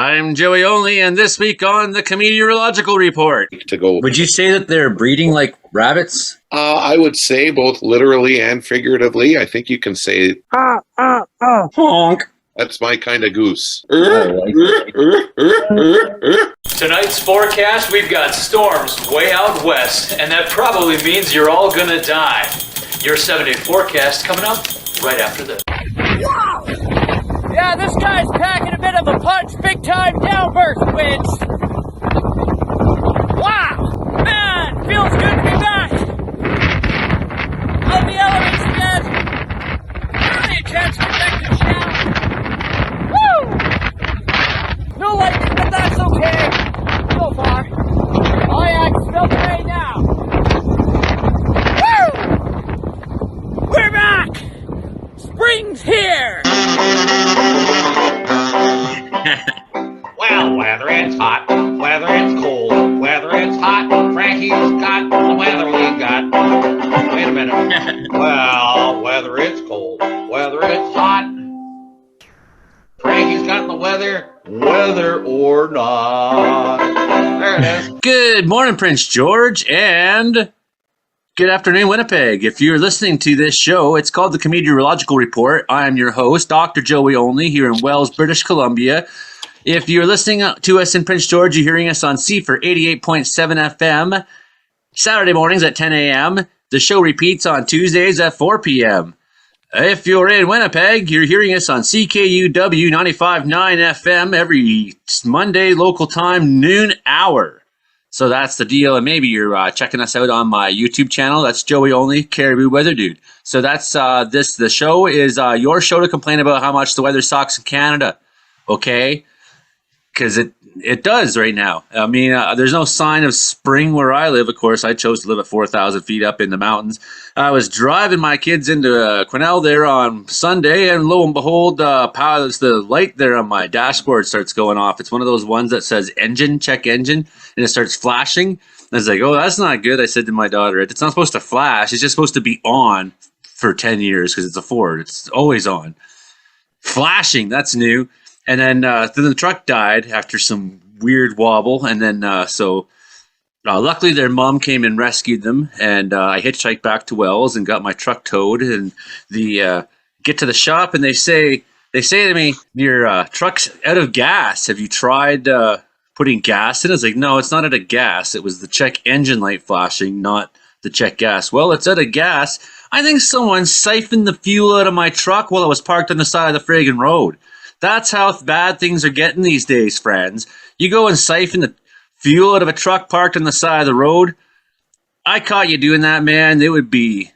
I'm Joey Only, and this week on the Comedeorological Report. Would you say that they're breeding like rabbits? I would say both literally and figuratively. I think you can say honk. That's my kind of goose. Tonight's forecast, we've got storms way out west, and that probably means you're all gonna die. Your 7-day forecast coming up right after this. Wow! Yeah, this guy's packing a bit of a punch, big time downburst winds. Wow! Man, feels good to be back. On the elements again. Really a chance to protect the shower. Woo! No lightning, but that's okay. So far. Oh yeah, I can smell the rain now. Woo! We're back! Spring's here! Well, whether it's hot, whether it's cold, whether it's hot, Frankie's got the weather we got. Wait a minute. Well, whether it's cold, whether it's hot, Frankie's got the weather, whether or not. There it is. Good morning, Prince George, and good afternoon, Winnipeg. If you're listening to this show, it's called the Comedeorological Report. I'm your host, Dr. Joey Only, here in Wells, British Columbia. If you're listening to us in Prince George, you're hearing us on CFUR 88.7 FM, Saturday mornings at 10 a.m. The show repeats on Tuesdays at 4 p.m. If you're in Winnipeg, you're hearing us on CKUW 95.9 FM every Monday local time, noon hour. So that's the deal, and maybe you're checking us out on my YouTube channel. That's Joey Only, Caribou Weather Dude. So that's the show is your show to complain about how much the weather sucks in Canada, okay? Because it does right now. I mean, there's no sign of spring where I live. Of course, I chose to live at 4,000 feet up in the mountains. I was driving my kids into Quesnel there on Sunday, and lo and behold, the light there on my dashboard starts going off. It's one of those ones that says engine, check engine, and it starts flashing. And I was like, oh, that's not good. I said to my daughter, it's not supposed to flash. It's just supposed to be on for 10 years because it's a Ford. It's always on. Flashing, that's new. And then the truck died after some weird wobble. And then luckily their mom came and rescued them. And I hitchhiked back to Wells and got my truck towed. And get to the shop and they say to me, your truck's out of gas. Have you tried putting gas in? I was like, no, it's not out of gas. It was the check engine light flashing, not the check gas. Well, it's out of gas. I think someone siphoned the fuel out of my truck while it was parked on the side of the friggin' road. That's how bad things are getting these days, friends. You go and siphon the fuel out of a truck parked on the side of the road. I caught you doing that, man. It would be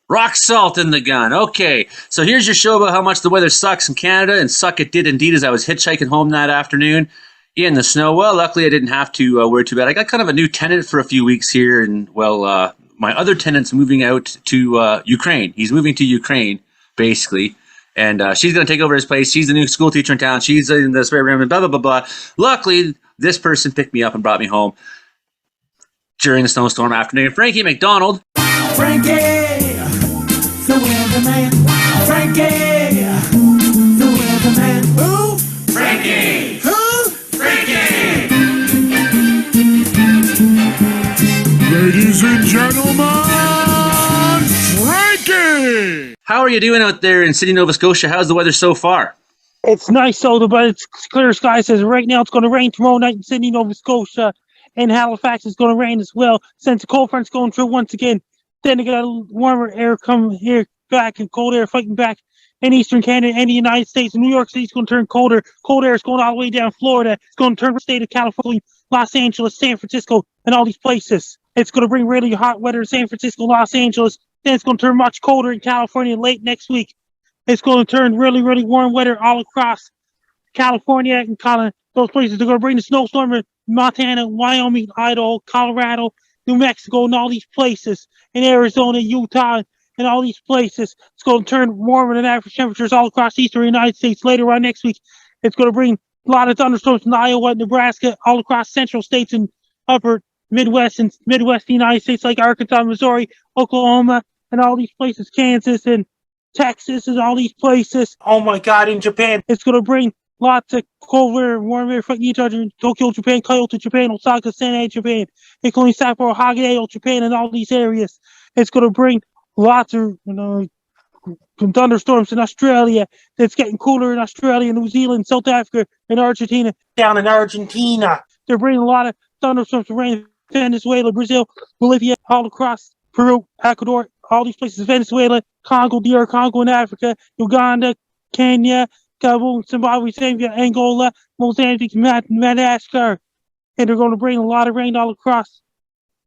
rock salt in the gun. Okay, so here's your show about how much the weather sucks in Canada, and suck it did indeed as I was hitchhiking home that afternoon in the snow. Well, luckily I didn't have to worry too bad. I got kind of a new tenant for a few weeks here, and my other tenant's moving out to Ukraine. He's moving to Ukraine, basically. And she's going to take over his place. She's the new school teacher in town. She's in the spare room and blah, blah, blah, blah. Luckily, this person picked me up and brought me home during the snowstorm afternoon. Frankie MacDonald. Frankie, the weatherman. Frankie, the weatherman. Who? Frankie! Who? Frankie! Ladies and gentlemen, Frankie! How are you doing out there in Sidney, Nova Scotia? How's the weather so far? It's nice, but it's clear skies. Says right now it's going to rain tomorrow night in Sidney, Nova Scotia. In Halifax, it's going to rain as well. Since the cold front's going through once again, then they got a warmer air coming here back and cold air fighting back in eastern Canada and the United States. New York City's going to turn colder. Cold air is going all the way down Florida. It's going to turn the state of California, Los Angeles, San Francisco, and all these places. It's going to bring really hot weather in San Francisco, Los Angeles. Then it's going to turn much colder in California late next week. It's going to turn really, really warm weather all across California and those places. They're going to bring the snowstorm in Montana, Wyoming, Idaho, Colorado, New Mexico, and all these places. In Arizona, Utah, and all these places. It's going to turn warmer than average temperatures all across the eastern United States later on next week. It's going to bring a lot of thunderstorms in Iowa, Nebraska, all across central states and upper Midwest United States like Arkansas, Missouri, Oklahoma, and all these places, Kansas and Texas and all these places. Oh my God, in Japan, it's going to bring lots of cold air, warm air fighting each other in Tokyo, Japan, Kyoto, Japan, Osaka, Sendai, Japan, including Sapporo, Hagedeo, Japan, and all these areas. It's going to bring lots of thunderstorms in Australia. It's getting cooler in Australia, New Zealand, South Africa, and Argentina. Down in Argentina, they're bringing a lot of thunderstorms and rain. Venezuela, Brazil, Bolivia, all across Peru, Ecuador, all these places. Venezuela, Congo, DR Congo in Africa, Uganda, Kenya, Gabon, Zimbabwe, Zambia, Angola, Mozambique, Madagascar. And they're going to bring a lot of rain all across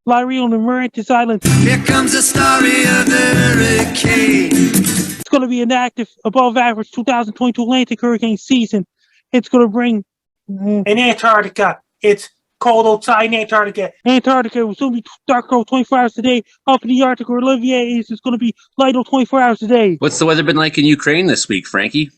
La Reunion and Mauritius Islands. Here comes the story of the hurricane. It's going to be an active, above average 2022 Atlantic hurricane season. It's going to bring in Antarctica. It's cold outside in Antarctica. Antarctica will soon be dark over 24 hours a day. Up in the Arctic where Olivier is, it's going to be light over 24 hours a day. What's the weather been like in Ukraine this week, Frankie?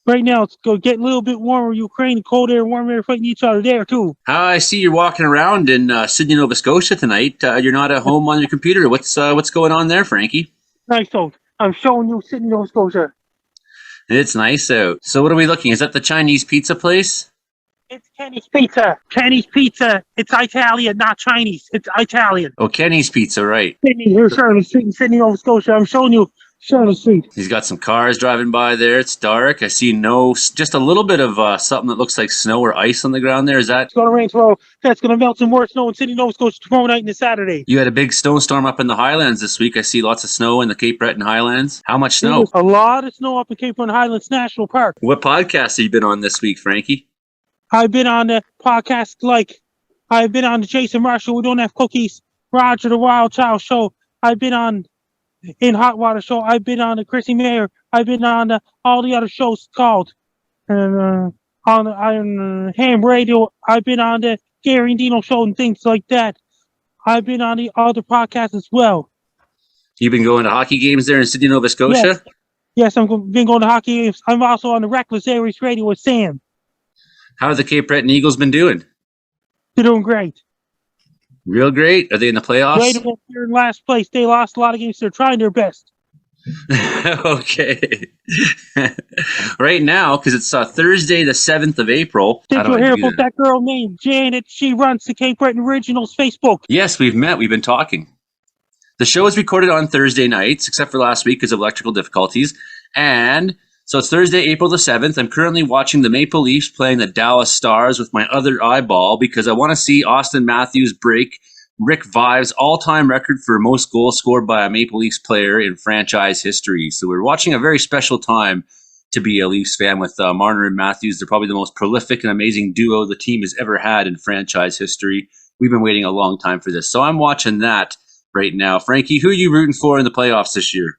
Right now, it's going to get a little bit warmer. Ukraine and cold air and warm air fighting each other there, too. I see you're walking around in Sidney, Nova Scotia tonight. You're not at home on your computer. What's going on there, Frankie? Nice out. I'm showing you Sidney, Nova Scotia. It's nice out. So what are we looking? Is that the Chinese pizza place? It's Kenny's Pizza. Kenny's Pizza. It's Italian, not Chinese. It's Italian. Oh, Kenny's Pizza, right. Sydney, here's Charlotte Street in Sydney, Nova Scotia. I'm showing you Charlotte Street. He's got some cars driving by there. It's dark. I see just a little bit of something that looks like snow or ice on the ground there. Is that? It's going to rain tomorrow. That's going to melt some more snow in Sydney, Nova Scotia tomorrow night and this Saturday. You had a big snowstorm up in the Highlands this week. I see lots of snow in the Cape Breton Highlands. How much snow? There's a lot of snow up in Cape Breton Highlands National Park. What podcast have you been on this week, Frankie? I've been on the podcast I've been on the Jason Marshall, We Don't Have Cookies, Roger the Wild Child show. I've been on In Hot Water show. I've been on the Chrissy Mayer. I've been on all the other shows called on Ham Radio. I've been on the Gary and Dino show and things like that. I've been on the other podcasts as well. You've been going to hockey games there in Sidney, Nova Scotia? Yes, I've been going to hockey games. I'm also on the Reckless Aries Radio with Sam. How have the Cape Breton Eagles been doing? They're doing great. Real great? Are they in the playoffs? Great, they're in last place. They lost a lot of games. They're trying their best. Okay. Right now, because it's Thursday the 7th of April. Did you hear about that girl named Janet? She runs the Cape Breton Originals Facebook. Yes, we've met. We've been talking. The show is recorded on Thursday nights, except for last week because of electrical difficulties. And so it's Thursday, April the 7th. I'm currently watching the Maple Leafs playing the Dallas Stars with my other eyeball because I want to see Auston Matthews break Rick Vai's all-time record for most goals scored by a Maple Leafs player in franchise history. So we're watching a very special time to be a Leafs fan with Marner and Matthews. They're probably the most prolific and amazing duo the team has ever had in franchise history. We've been waiting a long time for this. So I'm watching that right now. Frankie, who are you rooting for in the playoffs this year?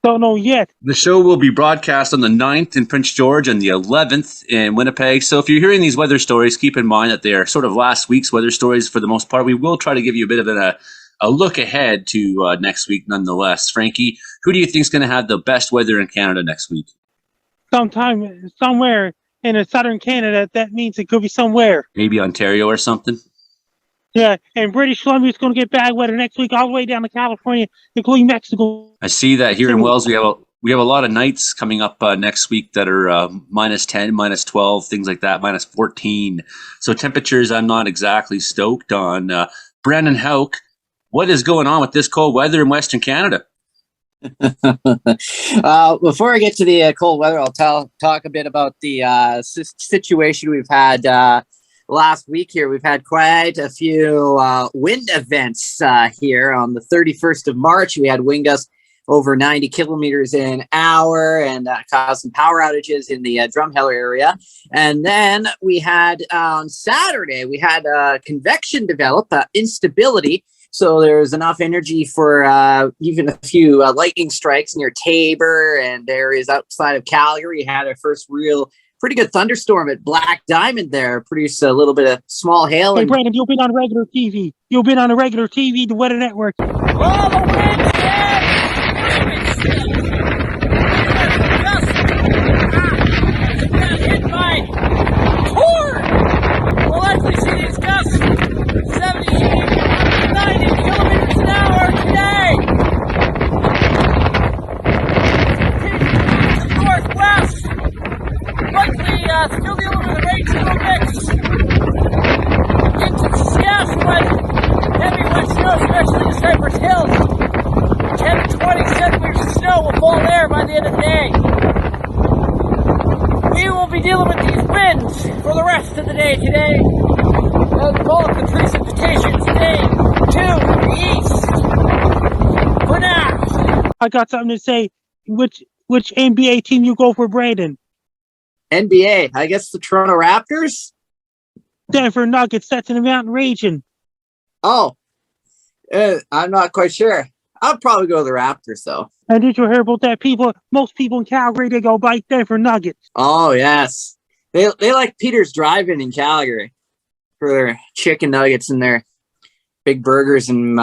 Don't know yet. The show will be broadcast on the 9th in Prince George and the 11th in Winnipeg. So if you're hearing these weather stories, keep in mind that they are sort of last week's weather stories for the most part. We will try to give you a bit of a look ahead to next week nonetheless. Frankie, who do you think is going to have the best weather in Canada next week? Sometime, somewhere in southern Canada, that means it could be somewhere. Maybe Ontario or something? Yeah, and British Columbia is going to get bad weather next week all the way down to California, including Mexico. I see that here in Wells we have a lot of nights coming up next week that are minus 10, minus 12, things like that, minus 14. So temperatures I'm not exactly stoked on. Brandon Houck, what is going on with this cold weather in Western Canada? Before I get to the cold weather, I'll talk a bit about the situation we've had last week here. We've had quite a few wind events here. On the 31st of March, we had wind gusts over 90 kilometers an hour and caused some power outages in the Drumheller area. And then we had on Saturday, we had convection develop, instability. So there's enough energy for even a few lightning strikes near Tabor and areas outside of Calgary. We had our first pretty good thunderstorm at Black Diamond there. Produced a little bit of small hail. Hey, Brandon, you've been on regular TV. You've been on a regular TV, the Weather Network. Oh, the wind's dead! Got hit by torn! We'll likely see these gusts 70, 90 kilometers an hour today! Northwest! Likely forecast of the day today. Both the precipitation today to the east. For now. I got something to say. Which NBA team you go for, Brandon? NBA, I guess the Toronto Raptors? Denver Nuggets. That's in the mountain region. Oh, I'm not quite sure. I'll probably go with the Raptors, though. And did you hear about that? Most people in Calgary, they go by Denver Nuggets. Oh, yes. They like Peter's Drive-In in Calgary for their chicken nuggets and their big burgers and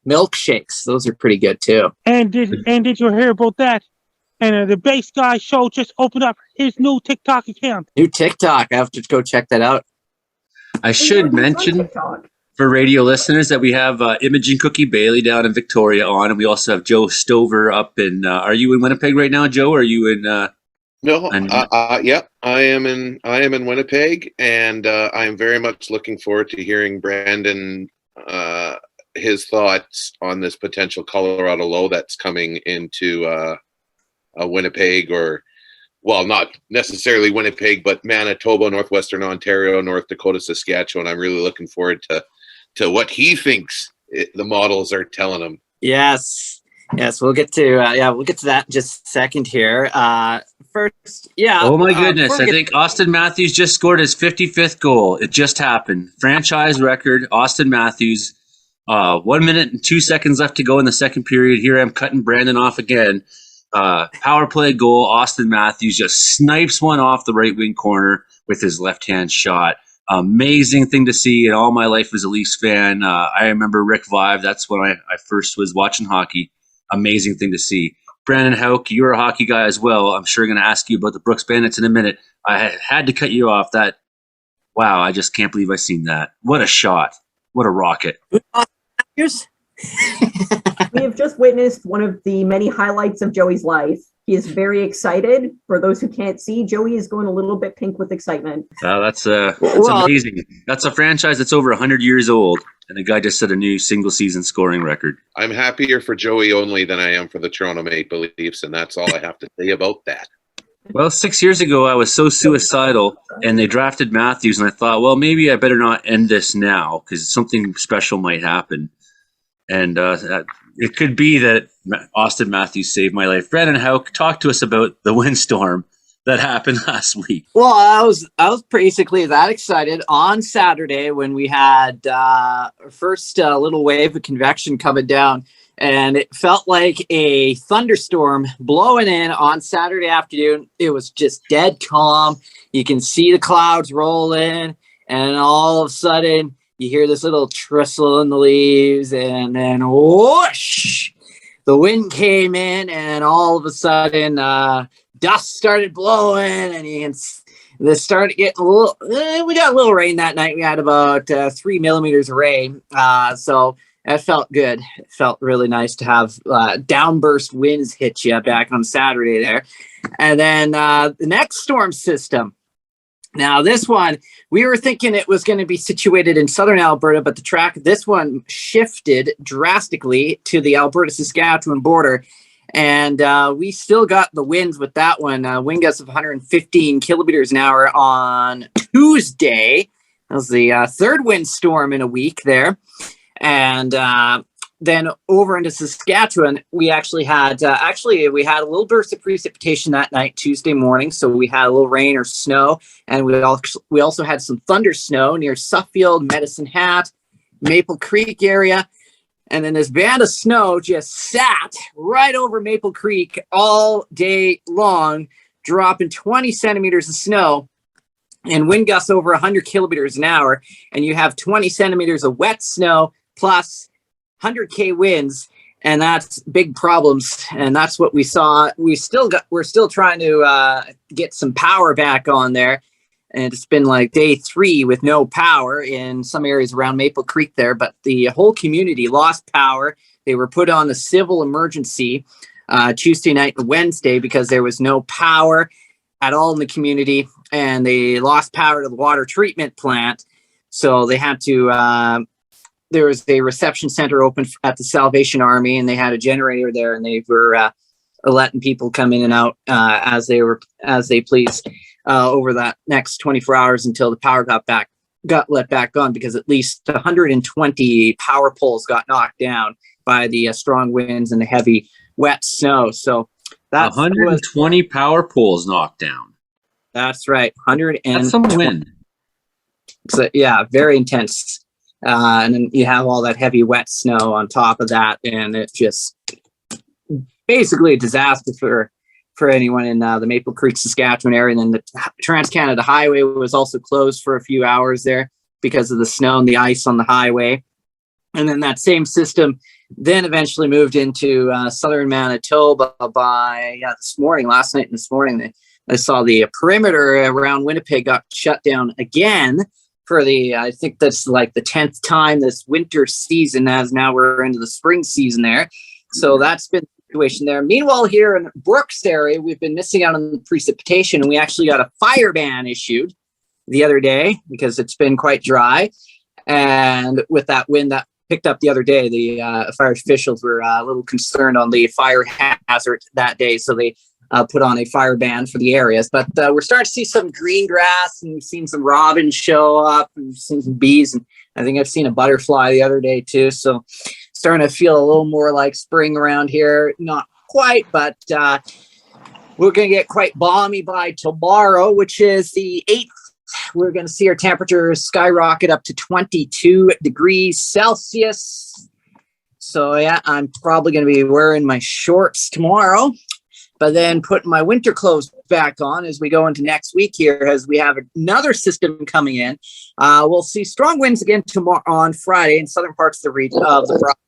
milkshakes. Those are pretty good, too. And did you hear about that? And the Bass Guy Show just opened up his new TikTok account. New TikTok. I have to go check that out. I should mention for radio listeners that we have Imogen Cookie Bailey down in Victoria on, and we also have Joe Stover up in. Are you in Winnipeg right now, Joe? Or are you in? No, yeah, I am in Winnipeg, and I am very much looking forward to hearing Brandon his thoughts on this potential Colorado low that's coming into Winnipeg, or well, not necessarily Winnipeg, but Manitoba, Northwestern Ontario, North Dakota, Saskatchewan. I'm really looking forward to what he thinks the models are telling him. Yes, we'll get to that in just a second here. First, yeah. Oh my goodness! I think Auston Matthews just scored his 55th goal. It just happened. Franchise record. Auston Matthews. 1 minute and 2 seconds left to go in the second period. Here I'm cutting Brandon off again. Power play goal. Auston Matthews just snipes one off the right wing corner with his left hand shot. Amazing thing to see in all my life as a Leafs fan. I remember Rick Vive. That's when I first was watching hockey. Amazing thing to see. Brandon Houck, you're a hockey guy as well. I'm sure going to ask you about the Brooks Bandits in a minute. I had to cut you off. Wow, I just can't believe I seen that. What a shot. What a rocket. We have just witnessed one of the many highlights of Joey's life. He is very excited. For those who can't see, Joey is going a little bit pink with excitement. That's amazing. That's a franchise that's over 100 years old, and the guy just set a new single-season scoring record. I'm happier for Joey only than I am for the Toronto Maple Leafs, and that's all I have to say about that. Well, 6 years ago, I was so suicidal, and they drafted Matthews, and I thought, well, maybe I better not end this now, because something special might happen. And it could be that Auston Matthews saved my life. Brandon Houck, talk to us about the windstorm that happened last week. Well, I was basically that excited on Saturday when we had first little wave of convection coming down, and it felt like a thunderstorm blowing in on Saturday afternoon. It was just dead calm. You can see the clouds roll in, and all of a sudden you hear this little tristle in the leaves, and then whoosh, the wind came in, and all of a sudden dust started blowing, and this started getting a little. We got a little rain that night. We had about 3 millimeters of rain, so that felt good. It felt really nice to have downburst winds hit you back on Saturday there, and then the next storm system. Now, this one, we were thinking it was going to be situated in southern Alberta, but this one shifted drastically to the Alberta-Saskatchewan border, and we still got the winds with that one. Wind gusts of 115 kilometers an hour on Tuesday. That was the third windstorm in a week there. And then over into Saskatchewan, we actually had a little burst of precipitation that night, Tuesday morning. So we had a little rain or snow, and we also had some thunder snow near Suffield, Medicine Hat, Maple Creek area. And then this band of snow just sat right over Maple Creek all day long, dropping 20 centimeters of snow and wind gusts over 100 kilometers an hour. And you have 20 centimeters of wet snow plus 100K winds, and that's big problems. And that's what we saw. We're still trying to get some power back on there. And it's been like day 3 with no power in some areas around Maple Creek there, but the whole community lost power. They were put on a civil emergency Tuesday night and Wednesday because there was no power at all in the community, and they lost power to the water treatment plant. So they had to, there was a reception center open at the Salvation Army, and they had a generator there, and they were letting people come in and out as they pleased. over that next 24 hours until the power got let back on, because at least 120 power poles got knocked down by the strong winds and the heavy wet snow. So that's 120 power poles knocked down. That's right. That's some wind. So, yeah, very intense. And then you have all that heavy wet snow on top of that, and it's just basically a disaster for anyone in the Maple Creek, Saskatchewan area. And then the Trans-Canada Highway was also closed for a few hours there because of the snow and the ice on the highway. And then that same system then eventually moved into southern Manitoba by last night and this morning. I saw the perimeter around Winnipeg got shut down again for I think that's like the 10th time this winter season, as now we're into the spring season there. So that's been the situation there. Meanwhile, here in Brook's area, we've been missing out on the precipitation, and we actually got a fire ban issued the other day because it's been quite dry. And with that wind that picked up the other day, the fire officials were a little concerned on the fire hazard that day, so they put on a fire ban for the areas. But we're starting to see some green grass, and we've seen some robins show up, and we've seen some bees, and I think I've seen a butterfly the other day too. So starting to feel a little more like spring around here. Not quite, but we're going to get quite balmy by tomorrow, which is the 8th. We're going to see our temperatures skyrocket up to 22 degrees Celsius. So yeah, I'm probably going to be wearing my shorts tomorrow, but then putting my winter clothes back on as we go into next week here, as we have another system coming in. We'll see strong winds again tomorrow on Friday in southern parts of the region of the province.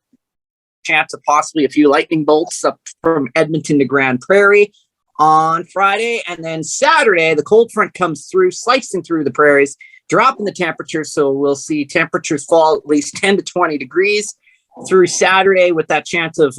Chance of possibly a few lightning bolts up from Edmonton to Grand Prairie on Friday. And then Saturday, the cold front comes through, slicing through the prairies, dropping the temperatures. So we'll see temperatures fall at least 10 to 20 degrees through Saturday, with that chance of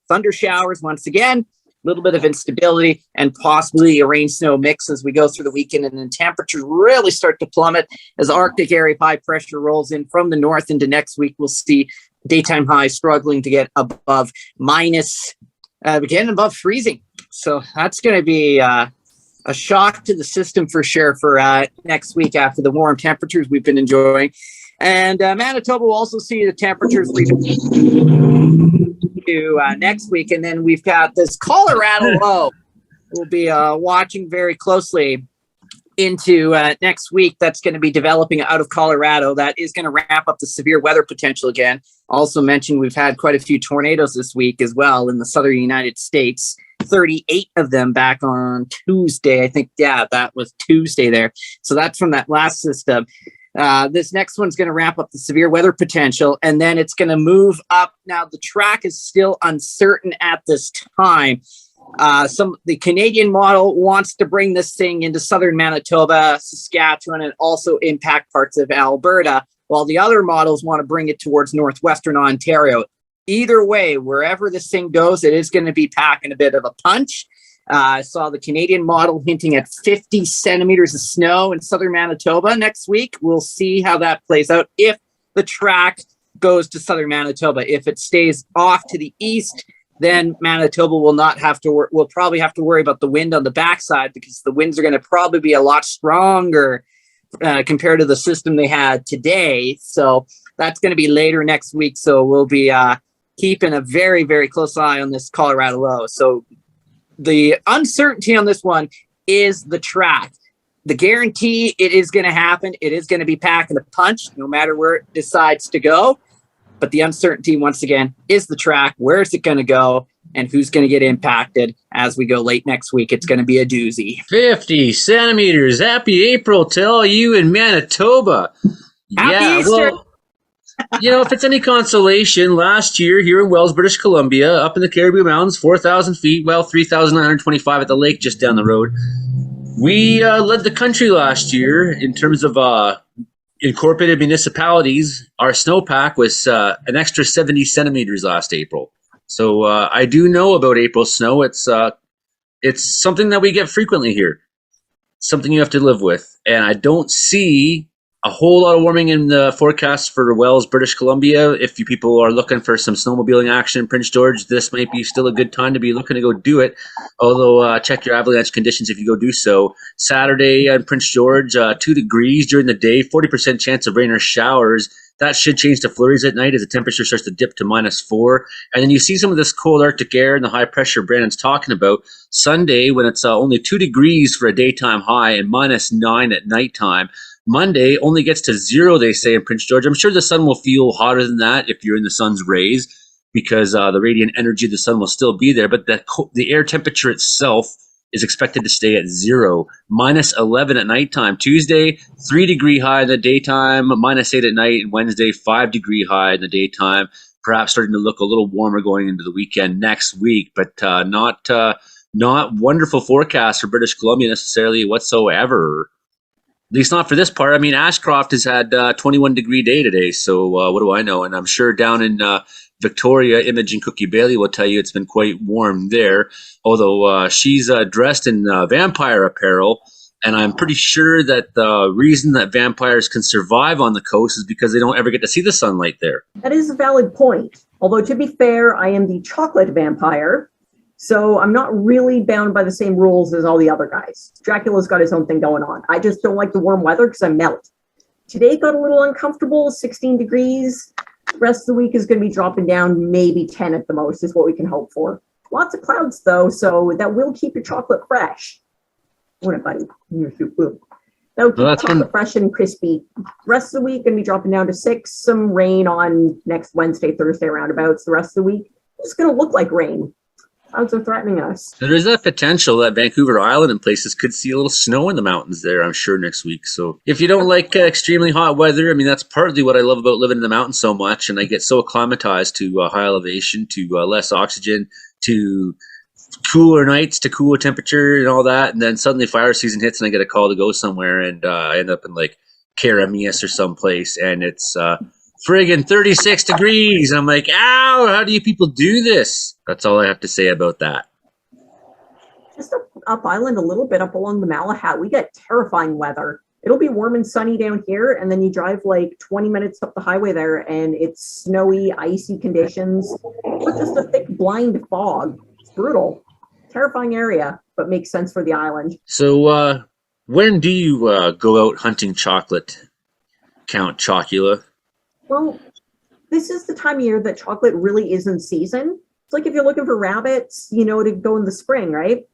thunder showers once again, a little bit of instability, and possibly a rain snow mix as we go through the weekend. And then temperatures really start to plummet as Arctic area high pressure rolls in from the north into next week. We'll see daytime highs struggling to get above above freezing. So that's going to be a shock to the system for sure for next week after the warm temperatures we've been enjoying. And Manitoba will also see the temperatures to next week. And then we've got this Colorado low we'll be watching very closely into next week. That's going to be developing out of Colorado. That is going to ramp up the severe weather potential again. Also mentioned, we've had quite a few tornadoes this week as well in the southern United States. 38 of them back on Tuesday. I think, yeah, that was Tuesday there. So that's from that last system. This next one's going to ramp up the severe weather potential, and then it's going to move up. Now, the track is still uncertain at this time. The Canadian model wants to bring this thing into southern Manitoba, Saskatchewan, and also impact parts of Alberta, while the other models want to bring it towards northwestern Ontario. Either way, wherever this thing goes, it is going to be packing a bit of a punch. I saw the Canadian model hinting at 50 centimeters of snow in southern Manitoba next week. We'll see how that plays out if the track goes to southern Manitoba. If it stays off to the east, then Manitoba will not have to. We'll probably have to worry about the wind on the backside, because the winds are going to probably be a lot stronger compared to the system they had today. So that's going to be later next week. So we'll be keeping a very, very close eye on this Colorado low. So the uncertainty on this one is the track. The guarantee, it is going to happen. It is going to be packing a punch no matter where it decides to go. But the uncertainty, once again, is the track. Where is it going to go, and who's going to get impacted as we go late next week? It's going to be a doozy. 50 centimeters. Happy April to all you in Manitoba. Happy Easter. Well, if it's any consolation, last year here in Wells, British Columbia, up in the Caribou Mountains, 4,000 feet, 3,925 at the lake just down the road. We led the country last year in terms of incorporated municipalities. Our snowpack was an extra 70 centimeters last April. So I do know about April snow. It's something that we get frequently here. Something you have to live with. And I don't see a whole lot of warming in the forecast for Wells, British Columbia. If you people are looking for some snowmobiling action in Prince George, this might be still a good time to be looking to go do it. Although check your avalanche conditions if you go do so. Saturday in Prince George, 2 degrees during the day, 40% chance of rain or showers. That should change to flurries at night as the temperature starts to dip to -4. And then you see some of this cold Arctic air and the high pressure Brandon's talking about. Sunday, when it's only 2 degrees for a daytime high and -9 at nighttime. Monday only gets to 0, they say, in Prince George. I'm sure the sun will feel hotter than that if you're in the sun's rays because the radiant energy of the sun will still be there. But the air temperature itself is expected to stay at 0, -11 at nighttime. Tuesday, 3-degree high in the daytime, -8 at night. And Wednesday, 5-degree high in the daytime. Perhaps starting to look a little warmer going into the weekend next week, but not wonderful forecast for British Columbia necessarily whatsoever. At least not for this part. I mean, Ashcroft has had 21-degree day today, so what do I know? And I'm sure down in Victoria, Imogen Cookie Bailey will tell you it's been quite warm there, although she's dressed in vampire apparel, and I'm pretty sure that the reason that vampires can survive on the coast is because they don't ever get to see the sunlight there. That is a valid point. Although, to be fair, I am the chocolate vampire, so I'm not really bound by the same rules as all the other guys. Dracula's got his own thing going on. I just don't like the warm weather because I melt. Today got a little uncomfortable, 16 degrees. The rest of the week is going to be dropping down, maybe 10 at the most is what we can hope for. Lots of clouds, though, so that will keep your chocolate fresh. What a buddy. That will keep chocolate fresh and crispy. Rest of the week going to be dropping down to 6. Some rain on next Wednesday, Thursday roundabouts. The rest of the week, it's going to look like rain. Clouds are threatening us. So there's that potential that Vancouver Island and places could see a little snow in the mountains there, I'm sure, next week. So if you don't like extremely hot weather, I mean, that's partly what I love about living in the mountains so much. And I get so acclimatized to high elevation, to less oxygen, to cooler nights, to cooler temperature and all that. And then suddenly fire season hits and I get a call to go somewhere. And I end up in like Karamias or someplace. And it's friggin' 36 degrees. I'm like, ow, how do you people do this? That's all I have to say about that. Just up island a little bit, up along the Malahat, we get terrifying weather. It'll be warm and sunny down here, and then you drive like 20 minutes up the highway there, and it's snowy, icy conditions, or just a thick, blind fog. It's brutal. Terrifying area, but makes sense for the island. So when do you go out hunting chocolate, Count Chocula? Well, this is the time of year that chocolate really is in season. It's like if you're looking for rabbits, you know, to go in the spring, right?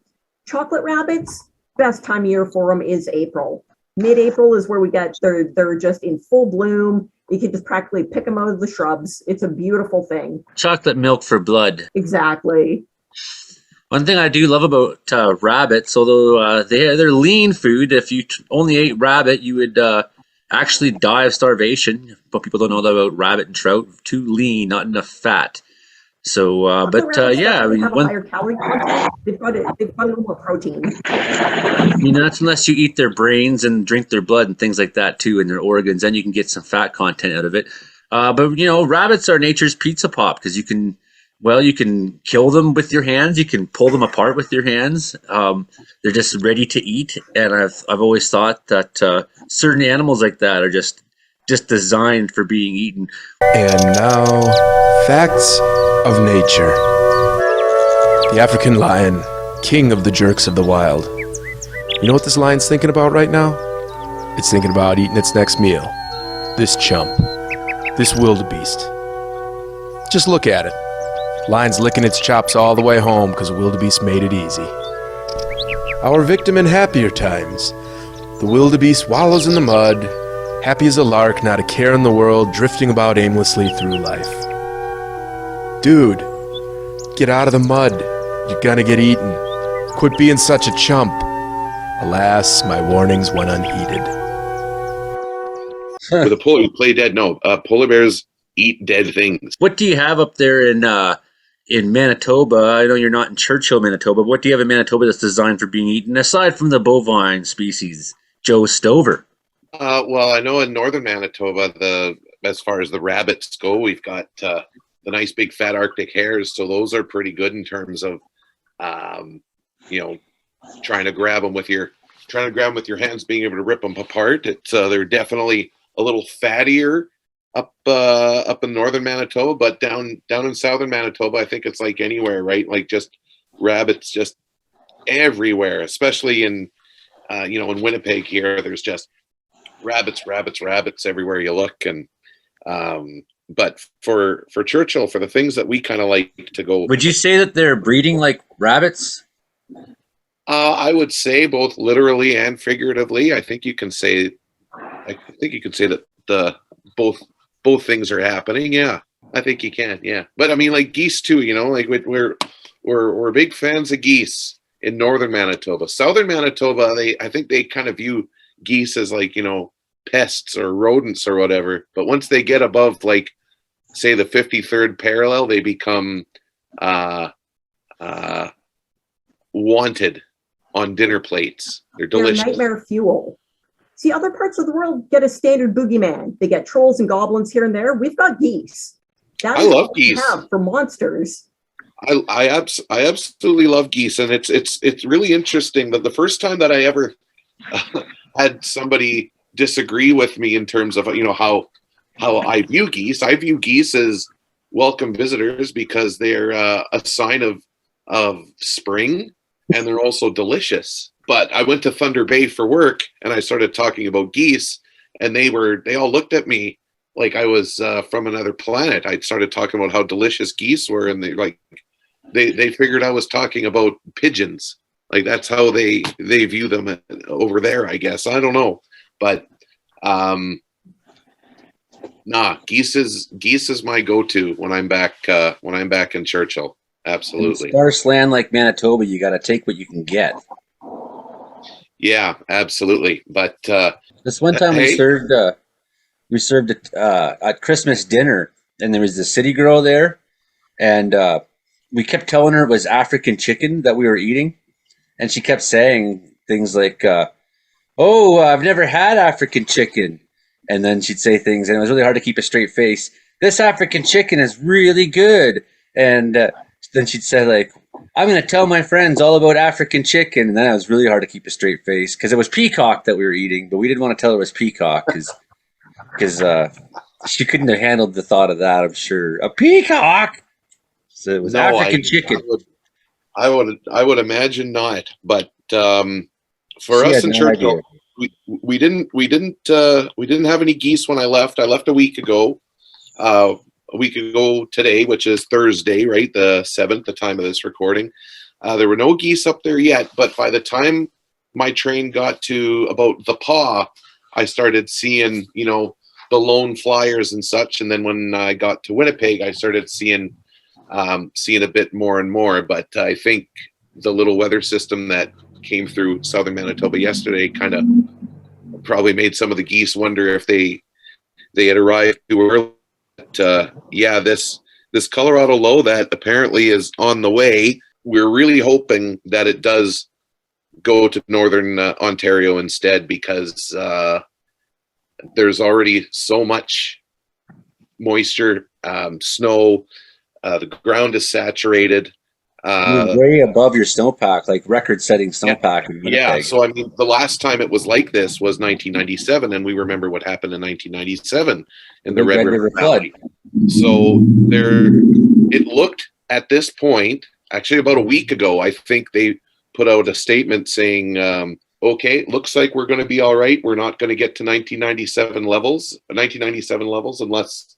Chocolate rabbits, best time of year for them is April. Mid-April is where we get, they're just in full bloom. You can just practically pick them out of the shrubs. It's a beautiful thing. Chocolate milk for blood. Exactly. One thing I do love about rabbits, although they're lean food, if you only ate rabbit, you would actually die of starvation. But people don't know that about rabbit and trout. Too lean, not enough fat. So, yeah, I mean, have a higher calorie content. They've got a little more protein. I mean, that's unless you eat their brains and drink their blood and things like that too, and their organs, then you can get some fat content out of it. But you know, rabbits are nature's pizza pop because you can kill them with your hands, you can pull them apart with your hands. They're just ready to eat, and I've always thought that certain animals like that are just designed for being eaten. And now, facts of nature. The African lion, king of the jerks of the wild. You know what this lion's thinking about right now? It's thinking about eating its next meal. This chump. This wildebeest. Just look at it. Lion's licking its chops all the way home because wildebeest made it easy. Our victim in happier times. The wildebeest wallows in the mud, happy as a lark, not a care in the world, drifting about aimlessly through life. Dude, get out of the mud. You're gonna get eaten. Quit being such a chump. Alas, my warnings went unheeded. With a polar, you play dead. No, polar bears eat dead things. What do you have up there in Manitoba? I know you're not in Churchill, Manitoba. But what do you have in Manitoba that's designed for being eaten, aside from the bovine species, Joe Stover? Well, I know in northern Manitoba, as far as the rabbits go, we've got the nice big fat Arctic hares, so those are pretty good in terms of, trying to grab them with your hands, being able to rip them apart. They're definitely a little fattier up in northern Manitoba, but down in southern Manitoba, I think it's like anywhere, right? Like just rabbits just everywhere, especially in in Winnipeg here. There's just rabbits everywhere you look. And but for Churchill, for the things that we kind of like to go, Would you say that they're breeding like rabbits? I would say both literally and figuratively. I think you can say that the both things are happening. Yeah, I think you can. Yeah, but I mean, like geese too. Like we're big fans of geese in northern Manitoba. Southern Manitoba, I think they kind of view geese as like pests or rodents or whatever. But once they get above like say the 53rd parallel, they become wanted on dinner plates. They're delicious. They're nightmare fuel. See, other parts of the world get a standard boogeyman. They get trolls and goblins here and there. We've got geese. I love geese. For monsters. I absolutely love geese, and it's really interesting that the first time that I ever had somebody disagree with me in terms of how I view geese as welcome visitors because they're a sign of spring, and they're also delicious. But I went to Thunder Bay for work, and I started talking about geese, and they all looked at me like I was from another planet. I started talking about how delicious geese were, and they figured I was talking about pigeons. Like that's how they view them over there, I guess. I don't know, but geese is my go-to when I'm back in Churchill. Absolutely. In sparse land like Manitoba, you got to take what you can get. Yeah, absolutely. But this one time we served at Christmas dinner, and there was the city girl there, and we kept telling her it was African chicken that we were eating, and she kept saying things like, "Oh, I've never had African chicken," and then she'd say things, and it was really hard to keep a straight face. This African chicken is really good, and then she'd say like, "I'm going to tell my friends all about African chicken," and then it was really hard to keep a straight face because it was peacock that we were eating, but we didn't want to tell her it was peacock because she couldn't have handled the thought of that. I'm sure a peacock. So it was African chicken. I would imagine not, but for us in Churchill, we didn't have any geese when I left. I left a week ago. A week ago today, which is Thursday, right? The 7th, the time of this recording. There were no geese up there yet, but by the time my train got to about the Paw, I started seeing, the lone flyers and such. And then when I got to Winnipeg, I started seeing a bit more and more. But I think the little weather system that came through southern Manitoba yesterday kind of probably made some of the geese wonder if they had arrived too early. But this Colorado low that apparently is on the way, we're really hoping that it does go to northern Ontario instead, because there's already so much moisture, snow, the ground is saturated. You're way above your snowpack, like record-setting snowpack. Yeah, so I mean, the last time it was like this was 1997, and we remember what happened in 1997 in the Red River Valley. So it looked at this point, actually about a week ago, I think they put out a statement saying, okay, looks like we're going to be all right. We're not going to get to 1997 levels unless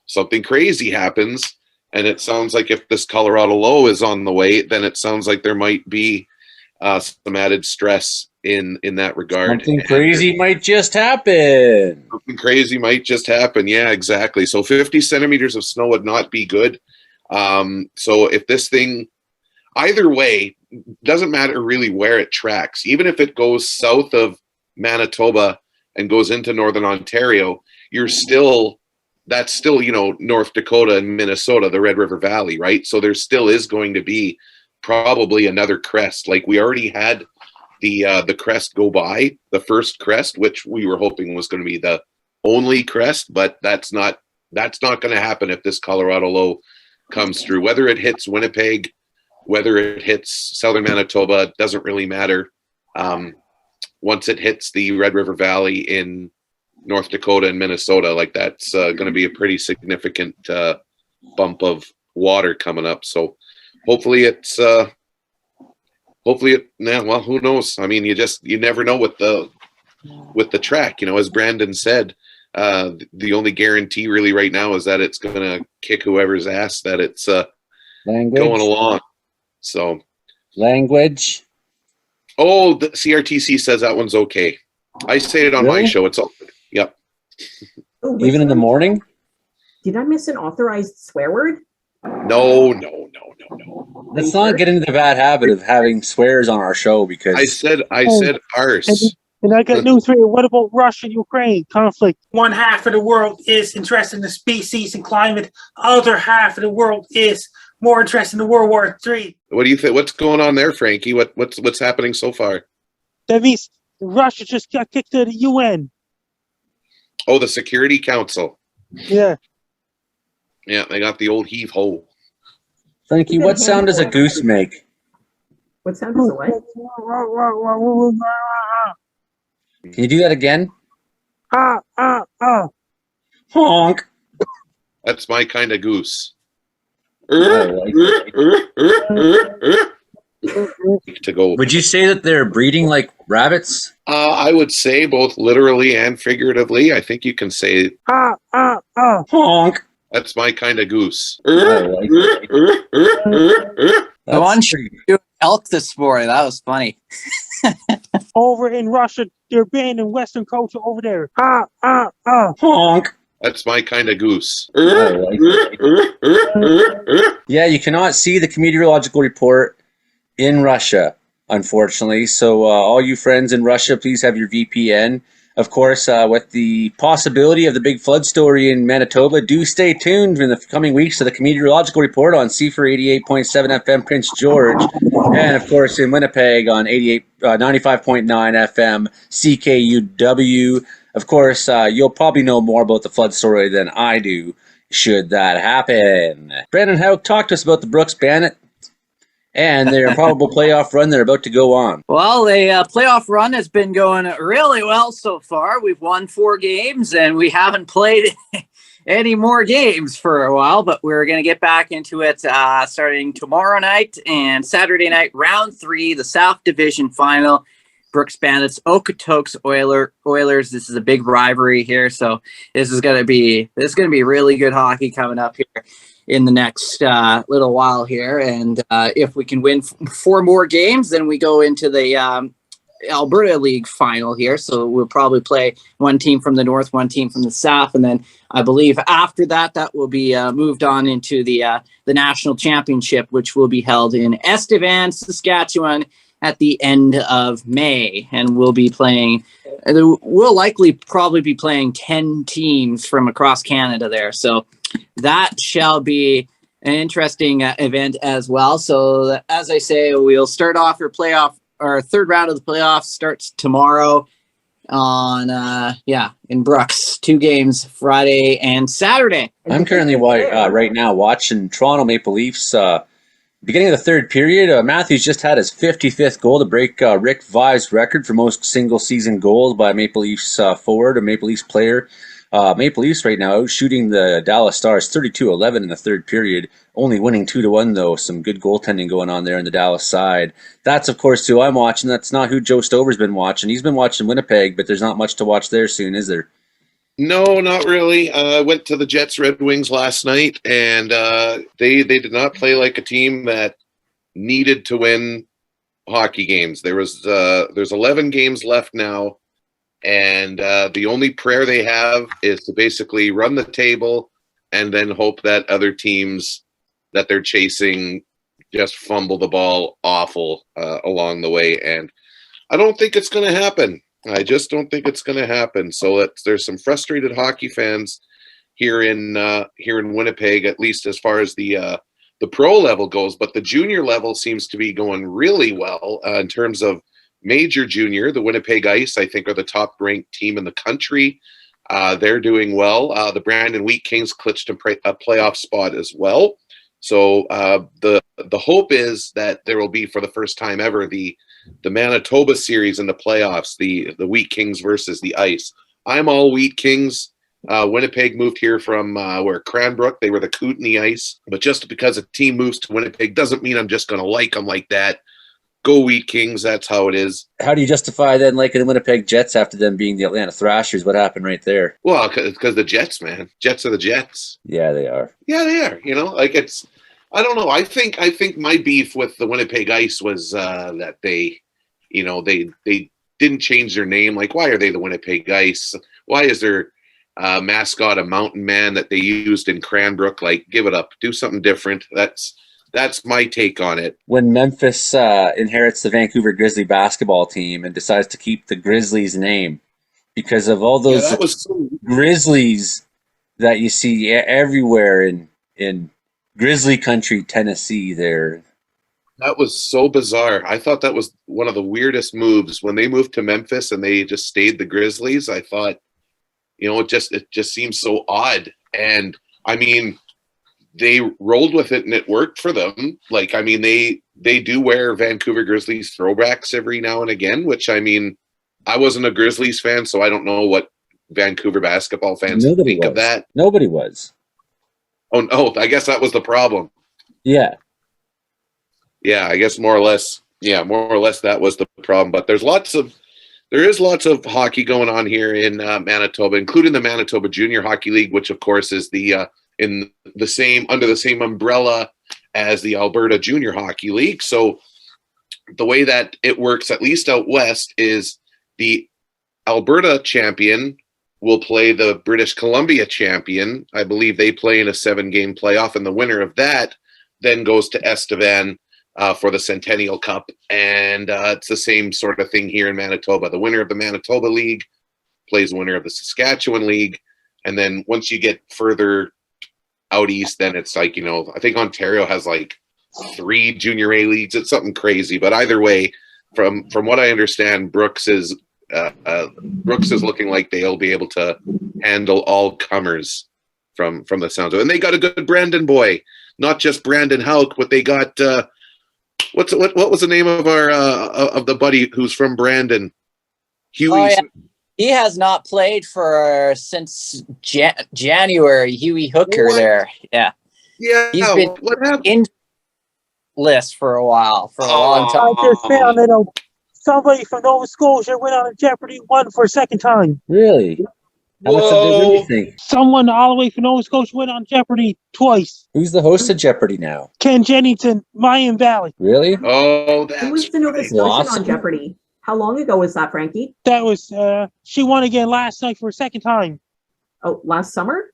something crazy happens. And it sounds like if this Colorado low is on the way, then it sounds like there might be some added stress in that regard. Something crazy might just happen. Something crazy might just happen. Yeah, exactly. So 50 centimeters of snow would not be good. So if this thing, either way, doesn't matter really where it tracks, even if it goes south of Manitoba and goes into northern Ontario, that's still, North Dakota and Minnesota, the Red River Valley, right? So there still is going to be probably another crest. Like we already had the crest go by, the first crest, which we were hoping was going to be the only crest, but that's not going to happen if this Colorado low comes through. Whether it hits Winnipeg, whether it hits southern Manitoba, doesn't really matter. Once it hits the Red River Valley in North Dakota and Minnesota. Like that's going to be a pretty significant bump of water coming up. So hopefully it's well, who knows? I mean, you never know with the track. As Brandon said, the only guarantee really right now is that it's going to kick whoever's ass that it's going along. So language. Oh, the CRTC says that one's okay. I say it on my show. It's all good. Yep. Oh, Even in the morning? Did I miss an authorized swear word? No. Let's not get into the bad habit of having swears on our show because I said arse. And I got news for you. What about Russia-Ukraine conflict? One half of the world is interested in the species and climate. Other half of the world is more interested in World War III. What do you think? What's going on there, Frankie? What's happening so far? That means Russia just got kicked out of the UN. Oh, the Security Council. Yeah. Yeah, they got the old heave ho. Frankie, what sound does a goose make? What sound does a what? Can you do that again? Honk. That's my kind of goose. To go. Would you say that they're breeding like rabbits? I would say both literally and figuratively. I think you can say honk. That's my kind of goose. I watched you elk this morning. That was funny. Over in Russia, they're banning Western culture over there. Honk. That's my kind of goose. Yeah, you cannot see the Comedeorological report in Russia, unfortunately. So all you friends in Russia, please have your VPN. Of course, with the possibility of the big flood story in Manitoba, do stay tuned in the coming weeks to the Comedeorological report on CFUR 88.7 FM Prince George, and of course in Winnipeg on 95.9 FM CKUW. Of course, you'll probably know more about the flood story than I do, should that happen. Brandon Houck, talk to us about the Brooks Bandit and their probable playoff run they're about to go on. Well, the playoff run has been going really well so far. We've won 4 games, and we haven't played any more games for a while, but we're going to get back into it starting tomorrow night and Saturday night, round 3, the South Division final. Brooks Bandits, Okotoks Oilers. This is a big rivalry here, so this is going to be really good hockey coming up here in the next little while here. And if we can win 4 more games, then we go into the Alberta League final here. So we'll probably play one team from the north, one team from the south, and then I believe after that will be moved on into the national championship, which will be held in Estevan, Saskatchewan, at the end of May, and we'll likely probably be playing 10 teams from across Canada there. So that shall be an interesting event as well. So as I say, we'll start off our third round of the playoffs starts tomorrow on in Brooks. 2 games Friday and Saturday. I'm currently right now watching Toronto Maple Leafs. Beginning of the third period, Matthews just had his 55th goal to break Rick Vive's record for most single-season goals by a Maple Leafs forward, a Maple Leafs player. Maple Leafs right now out shooting the Dallas Stars 32-11 in the third period, only winning 2-1 though. Some good goaltending going on there on the Dallas side. That's, of course, who I'm watching. That's not who Joe Stover's been watching. He's been watching Winnipeg, but there's not much to watch there soon, is there? No, not really. I went to the Jets Red Wings last night, and they did not play like a team that needed to win hockey games. There's 11 games left now, and the only prayer they have is to basically run the table and then hope that other teams that they're chasing just fumble the ball awful along the way. And I don't think it's going to happen. I just don't think it's going to happen. So there's some frustrated hockey fans here in Winnipeg, at least as far as the pro level goes. But the junior level seems to be going really well in terms of major junior. The Winnipeg Ice, I think, are the top-ranked team in the country. They're doing well. The Brandon Wheat Kings clinched a playoff spot as well. So the hope is that there will be, for the first time ever, the Manitoba series in the playoffs, the Wheat Kings versus the Ice. I'm all Wheat Kings. Winnipeg moved here from where Cranbrook. They were the coot in the ice. But just because a team moves to Winnipeg doesn't mean I'm just going to like them like that. Go Wheat Kings. That's how it is. How do you justify then liking the Winnipeg Jets after them being the Atlanta Thrashers? What happened right there? Well, because the Jets, man. Jets are the Jets. Yeah, they are. Yeah, they are. You know, like it's. I don't know. I think my beef with the Winnipeg Ice was that they didn't change their name. Like, why are they the Winnipeg Ice? Why is their mascot a mountain man that they used in Cranbrook? Like, give it up. Do something different. That's my take on it. When Memphis inherits the Vancouver Grizzly basketball team and decides to keep the Grizzlies name because of all those Grizzlies that you see everywhere in Grizzly country, Tennessee there. That was so bizarre. I thought that was one of the weirdest moves when they moved to Memphis and they just stayed the Grizzlies. I thought, it just seems so odd. And I mean, they rolled with it and it worked for them. Like, I mean, they do wear Vancouver Grizzlies throwbacks every now and again, which, I mean, I wasn't a Grizzlies fan, so I don't know what Vancouver basketball fans think of that. Nobody was. Oh, no, I guess that was the problem. Yeah. Yeah, I guess more or less that was the problem. But there is lots of hockey going on here in Manitoba, including the Manitoba Junior Hockey League, which of course is under the same umbrella as the Alberta Junior Hockey League. So the way that it works, at least out west, is the Alberta champion will play the British Columbia champion. I believe they play in a 7-game playoff, and the winner of that then goes to Estevan for the Centennial Cup. And it's the same sort of thing here in Manitoba. The winner of the Manitoba League plays the winner of the Saskatchewan League. And then once you get further out east, then it's like, I think Ontario has like 3 junior A leagues. It's something crazy. But either way, from what I understand, Brooks is looking like they'll be able to handle all comers from the sounds of it. And they got a good Brandon boy, not just Brandon Houck, but they got what was the name of our of the buddy who's from Brandon? Huey. Oh, yeah. He has not played since January. Huey Hooker there. Yeah. Yeah. He's been what happened? in list for a while, for a long time. I just found that somebody from Nova Scotia went on a Jeopardy, won for a second time. Really? How much did they really think? Someone all the way from Nova Scotia went on Jeopardy twice. Who's the host of Jeopardy now? Ken Jennington, Mayan Valley. Really? Oh, that's Who was the Nova Scotian on Jeopardy? How long ago was that, Frankie? That was, she won again last night for a second time. Oh, last summer?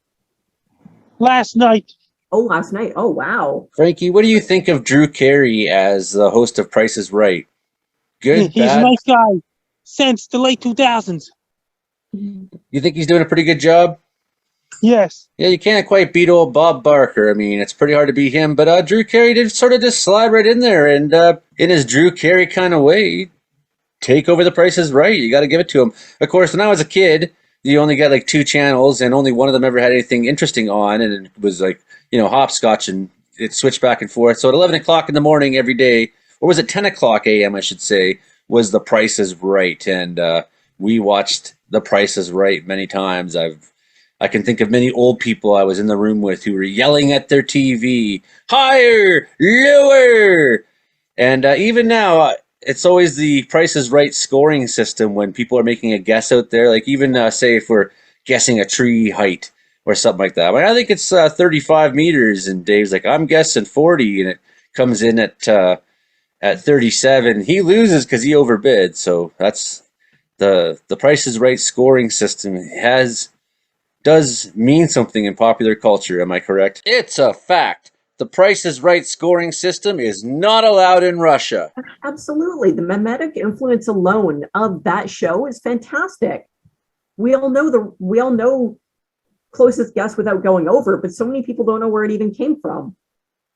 Last night. Oh, last night. Oh, wow. Frankie, what do you think of Drew Carey as the host of Price is Right? Good, He's bad? a nice guy since the late 2000s. You think he's doing a pretty good job? Yes. Yeah, you can't quite beat old Bob Barker. I mean, it's pretty hard to beat him, but Drew Carey did sort of just slide right in there, and in his Drew Carey kind of way, take over the Price is Right. You got to give it to him. Of course, when I was a kid, you only got like 2 channels, and only one of them ever had anything interesting on, and it was like, hopscotch, and it switched back and forth. So at 11 o'clock in the morning every day, or was it 10 o'clock a.m., I should say, was the Price is Right, and we watched the Price is Right many times. I can think of many old people I was in the room with who were yelling at their TV, higher, lower. And even now, it's always the Price is Right scoring system when people are making a guess out there. Like even say if we're guessing a tree height or something like that. I think it's 35 meters, and Dave's like, I'm guessing 40, and it comes in at 37. He loses because he overbid. So that's the Price is Right scoring system does mean something in popular culture. Am I correct? It's a fact. The Price is Right scoring system is not allowed in Russia. Absolutely. The mimetic influence alone of that show is fantastic. We all know closest guess without going over, but so many people don't know where it even came from.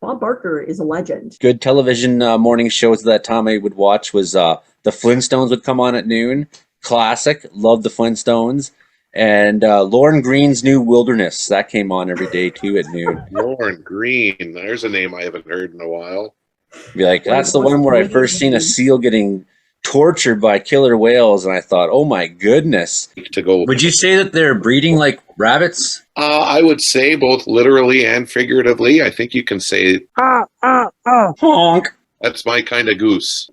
Bob Barker is a legend. Good television morning shows that time I would watch was the Flintstones would come on at noon. Classic. Loved the Flintstones. And Lauren Green's New Wilderness. That came on every day, too, at noon. Lauren Green. There's a name I haven't heard in a while. Be like, that's the one where I first seen a seal getting tortured by killer whales, and I thought, oh my goodness. To go. Would you say that they're breeding like rabbits? I would say both literally and figuratively. I think you can say Honk. that's my kind of goose.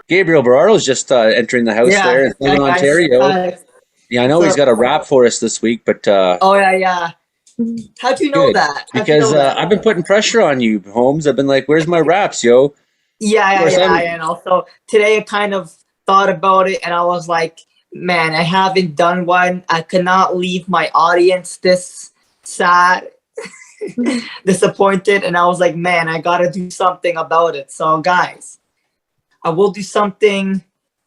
Gabriel Berardo's just entering the house there in Southern Ontario. Yeah, I know he's got a rap for us this week, but oh yeah. How'd you know good. that? Because I've been putting pressure on you, Holmes. I've been like, "Where's my raps, yo?" Yeah. And also today I kind of thought about it, and I was like, "Man, I haven't done one. I cannot leave my audience this sad, disappointed." And I was like, "Man, I gotta do something about it." So, guys, I will do something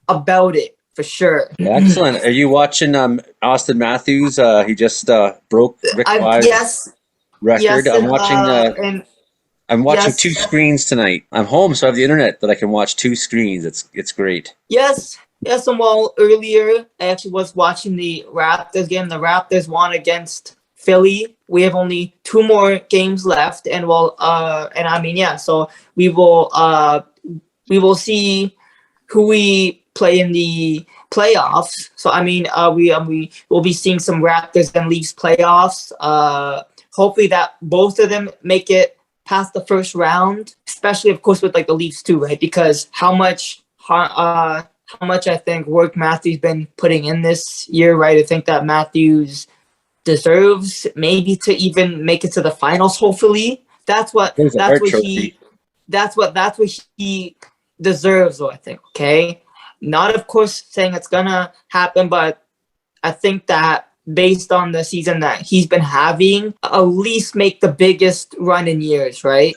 about it for sure. Excellent. Are you watching Auston Matthews? He just broke Rick Five's record. Yes, I'm watching yes. 2 screens tonight. I'm home, so I have the internet that I can watch 2 screens. It's great. Yes. And well, earlier I actually was watching the Raptors game. The Raptors won against Philly. We have only 2 more games left, and so we will see who we play in the playoffs. So we will be seeing some Raptors and Leafs playoffs. Hopefully that both of them make it past the first round, especially of course with like the Leafs too, right? Because how much I think work Matthews been putting in this year, right? I think that Matthews deserves maybe to even make it to the finals. Hopefully, that's what he deserves. Though I think, okay, not of course saying it's gonna happen, but I think that based on the season that he's been having, at least make the biggest run in years, right?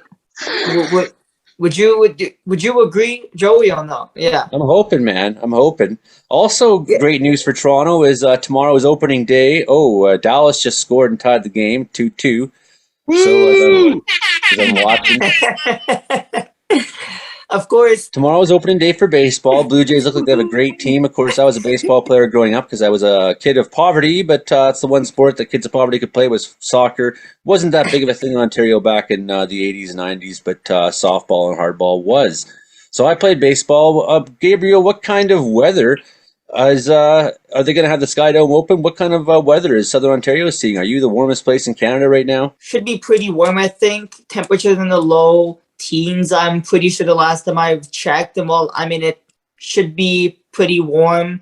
Would you agree, Joey, or no? Yeah. I'm hoping, man. I'm hoping. Also, great news for Toronto is tomorrow is opening day. Dallas just scored and tied the game 2-2. So as I'm watching. Of course. Tomorrow's opening day for baseball. Blue Jays look like they have a great team. Of course, I was a baseball player growing up because I was a kid of poverty, but it's the one sport that kids of poverty could play was soccer. Wasn't that big of a thing in Ontario back in the 80s and 90s, but softball and hardball was. So I played baseball. Gabriel, what kind of weather are they going to have the Sky Dome open? What kind of weather is Southern Ontario seeing? Are you the warmest place in Canada right now? Should be pretty warm, I think. Temperatures in the low teens, I'm pretty sure the last time I've checked. And it should be pretty warm.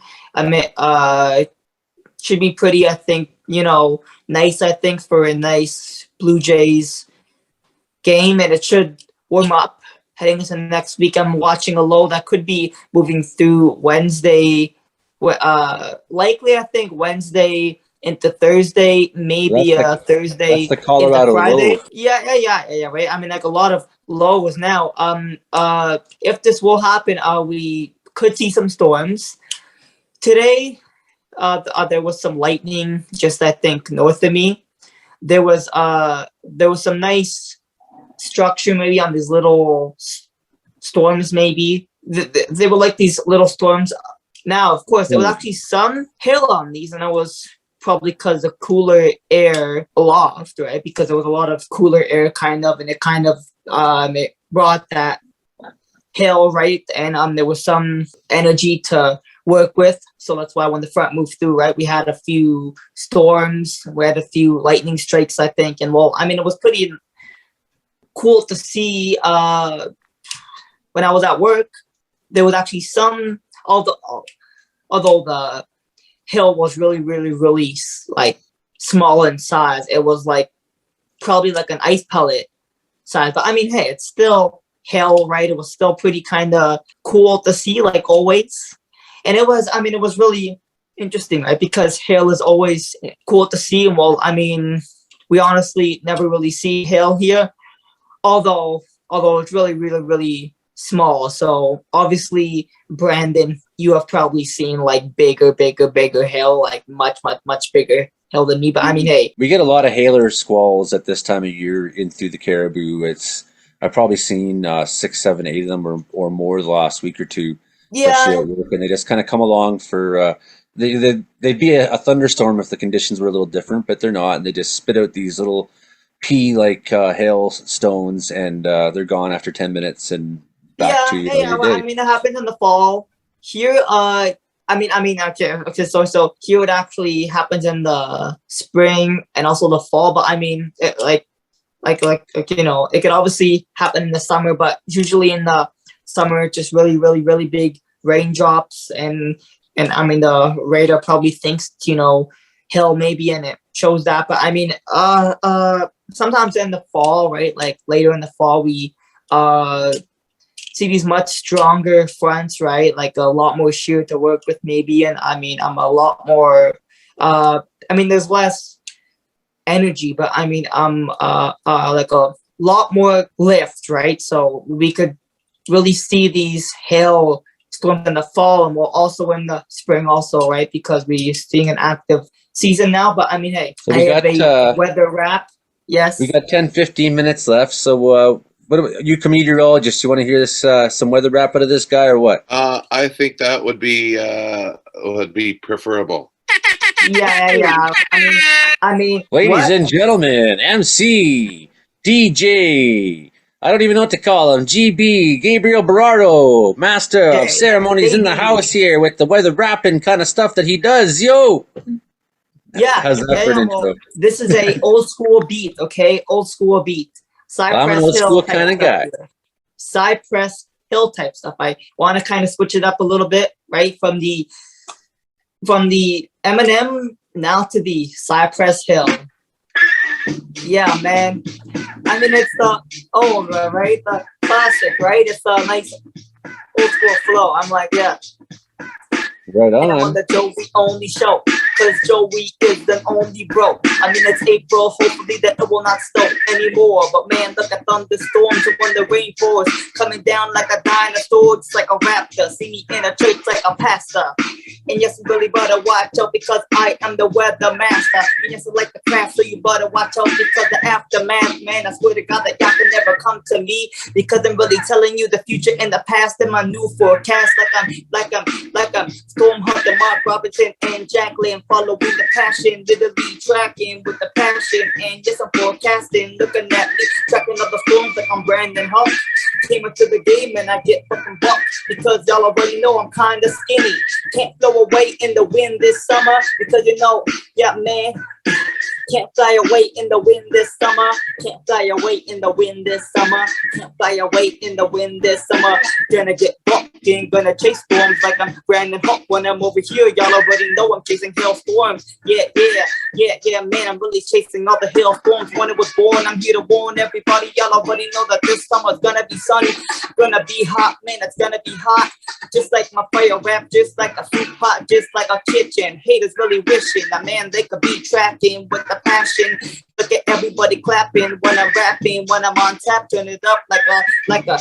Should be pretty, I think, nice, I think, for a nice Blue Jays game. And it should warm up heading into next week. I'm watching a low that could be moving through Wednesday. Likely, I think, Wednesday into Thursday, maybe Thursday that's the Colorado into Friday. low. Yeah, right. Like a lot of lows now. If this will happen, we could see some storms. Today, there was some lightning just, I think, north of me. There was some nice structure maybe on these little storms maybe. They were like these little storms. Now, of course, there was actually some hail on these, and it was probably because of cooler air aloft, right? Because there was a lot of cooler air and it kind of it brought that hail, right? And there was some energy to work with. So that's why when the front moved through, right, we had a few storms, we had a few lightning strikes, I think. And it was pretty cool to see when I was at work. There was actually some, although the hill was really, really, really like small in size, it was like probably like an ice pellet size. But hey, it's still hail, right? It was still pretty kind of cool to see, like always. And it was really interesting, right? Because hail is always cool to see. And we honestly never really see hail here, although it's really, really, really small. So obviously, Brandon, you have probably seen like bigger hail, like much, much, much bigger hail than me. But hey, we get a lot of hailer squalls at this time of year in through the Caribou. I've probably seen 6, 7, 8 of them or more the last week or two. Yeah, and they just kind of come along for they'd be a thunderstorm if the conditions were a little different, but they're not, and they just spit out these little pea like hail stones, and they're gone after 10 minutes, and back to, you know, your day. I mean, it happens in the fall. Here, okay, so here it actually happens in the spring and also the fall, but I mean, you know, it could obviously happen in the summer, but usually in the summer, just really big raindrops, and I mean, the radar probably thinks, you know, hail maybe, and it shows that, but I mean, sometimes in the fall, right, like later in the fall, we see these much stronger fronts, right? Like a lot more shear to work with maybe. And I mean, I'm a lot more, I mean, there's less energy, but I mean, I'm like a lot more lift, right? So we could really see these hail storms in the fall, and we're also in the spring also, right? Because we're seeing an active season now. But I mean, hey, So I have a weather wrap. Yes. We got 10-15 minutes left. So what about you, Comedeorologists? You want to hear this some weather wrap out of this guy or what? I think that would be preferable. Yeah. I mean, ladies what? and gentlemen, MC, DJ, I don't even know what to call him. GB, Gabriel Berardo, master of ceremonies in the house here with the weather wrapping kind of stuff that he does. Yo. Yeah. How's that for an intro? Well, this is a old school beat, okay? Old school beat. Cypress I'm an old Hill school kind of guy. Cypress Hill type stuff. I want to kind of switch it up a little bit, right? From the Eminem now to the Cypress Hill. Yeah, man. I mean, it's the old, right? The classic, right? It's a nice old school flow. I'm like, yeah. Right on. And I'm on the Joey only show, cause Joey is the only bro. I mean, it's April, hopefully that it will not snow anymore. But man, look at thunderstorms when the rain pours, coming down like a dinosaur, just like a raptor. See me in a church like a pastor. And yes, you really better watch out, because I am the weather master. And yes, I like the craft, so you better watch out, because the aftermath, man, I swear to God that y'all can never come to me, because I'm really telling you the future and the past in my new forecast. Like I'm Storm Hunter, Mark Robinson, and Jacqueline, following the passion, literally tracking with the passion. And yes, I'm forecasting, looking at me, tracking up the storms like I'm Brandon Houck. Came into the game and I get fucking bucked, because y'all already know I'm kinda skinny. Can't blow away in the wind this summer, because you know, yeah, man. Can't fly away in the wind this summer. Can't fly away in the wind this summer. Can't fly away in the wind this summer. Gonna get bucking, gonna chase storms like I'm Brandon Houck. When I'm over here, y'all already know I'm chasing hailstorms. Yeah, man, I'm really chasing all the hailstorms. When it was born, I'm here to warn everybody. Y'all already know that this summer's gonna be sunny, gonna be hot, man, it's gonna be hot. Just like my fire rap, just like a soup pot, just like a kitchen. Haters really wishing that, man, they could be tracking with the passion. Look at everybody clapping when I'm rapping, when I'm on tap, turn it up like a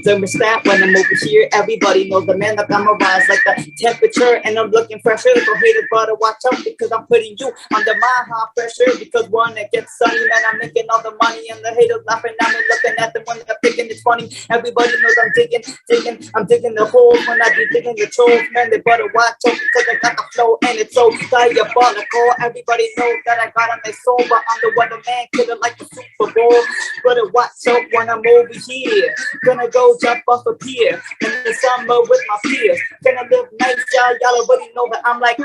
thermostat. When I'm over here, everybody knows the man that I'm a rise like the temperature, and I'm looking fresher. So haters better watch out, because I'm putting you under my high pressure. Because when it gets sunny, man, I'm making all the money, and the haters laughing at me, looking at them when they're thinking it's funny. Everybody knows I'm digging the holes when I be digging the trolls, man. They better watch out, because I got the flow and it's so diabolical. Everybody knows that I got on their soul, but I'm the weatherman, killer like the Super Bowl. Better watch out when I'm over here. Gonna go jump off a pier in the summer with my peers. Gonna live nice, y'all already know that I'm like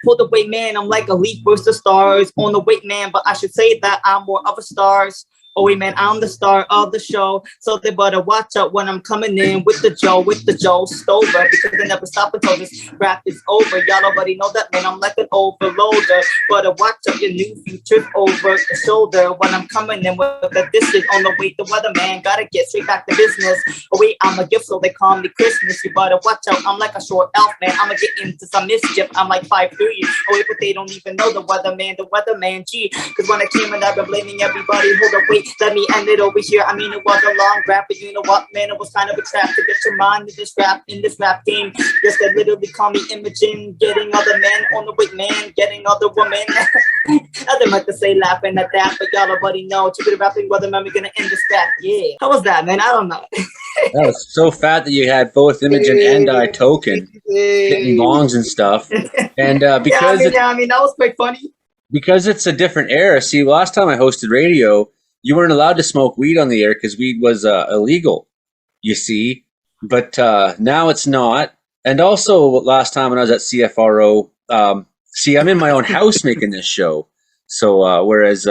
for the weight man. I'm like elite versus stars on the weight man, but I should say that I'm more of a stars. Oh wait, man, I'm the star of the show, so they better watch out when I'm coming in with the Joe Stover, because they never stop until this rap is over. Y'all already know that, man, I'm like an overloader. Better watch out, your new future's over the shoulder when I'm coming in with the distance on the way. The weatherman gotta get straight back to business. Oh wait, I'm a gift, so they call me Christmas. You better watch out, I'm like a short elf, man. I'ma get into some mischief. I'm like 5'3". Oh wait, but they don't even know the weatherman G. Cause when I came in, I've been blaming everybody. Hold up, wait. Let me end it over here. I mean, it was a long rap, but you know what, man? It was kind of a trap to get your mind in this rap game. Yes, they literally call me Imogen, getting other men on the weight man, getting other women. I didn't like to say laughing at that, but y'all already know. To be rapping, whether man, we're gonna end this rap. Yeah. How was that, man? I don't know. That was so fat that you had both Imogen and I token hitting bongs and stuff. And because I mean, that was quite funny. Because it's a different era. See, last time I hosted radio, you weren't allowed to smoke weed on the air because weed was illegal. you see. But now it's not. And also, last time when I was at CFRO, see, I'm in my own house making this show. So whereas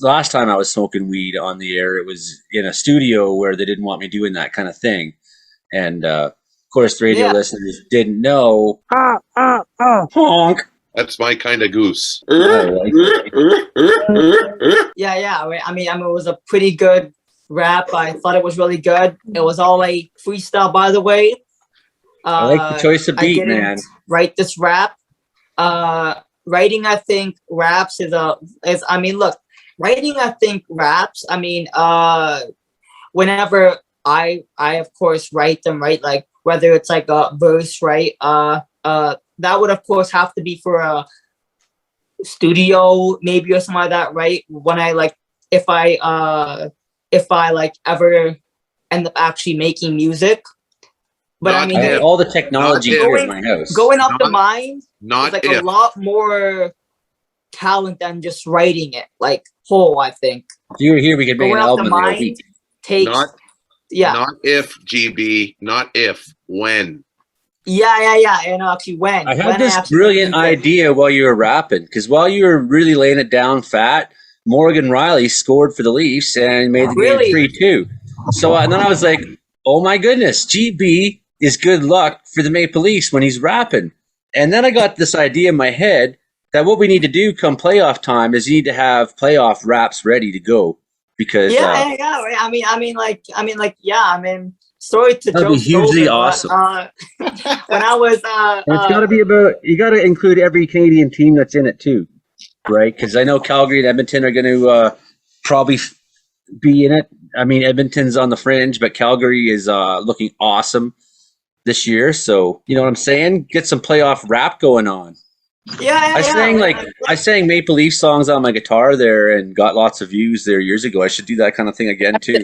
last time I was smoking weed on the air, it was in a studio where they didn't want me doing that kind of thing. And of course, the radio listeners didn't know. Honk. That's my kind of goose. Yeah. I mean, it was a pretty good rap. I thought it was really good. It was all a freestyle, by the way. I like the choice of beat, man. Write this rap. Writing, I think, raps is I mean, look, writing, I think, raps. I mean, whenever I of course write them, right? Like whether it's like a verse, right? That would of course have to be for a studio, maybe, or something like that, right? When I like, if I like ever end up actually making music. But I mean, all the technology here in my house. Going up the mind is like if. a lot more talent than just writing it. Like whole, I think. If you were here, we could make an album in a week. Not if, GB, not if, when. Yeah. And actually, when. I had this brilliant idea while you were rapping, because while you were really laying it down fat, Morgan Riley scored for the Leafs and made the game 3-2. So and then I was like, oh my goodness, GB is good luck for the Maple Leafs when he's rapping. And then I got this idea in my head that what we need to do come playoff time is you need to have playoff raps ready to go. Because yeah. I mean, sorry to that'd Joe be hugely Stover, awesome. But, when I was and it's got to be about, you got to include every Canadian team that's in it too, right? Because I know Calgary and Edmonton are going to probably be in it. I mean, Edmonton's on the fringe, but Calgary is looking awesome this year. So, you know what I'm saying? Get some playoff rap going on. I sang Maple Leaf songs on my guitar there and got lots of views there years ago. I should do that kind of thing again too.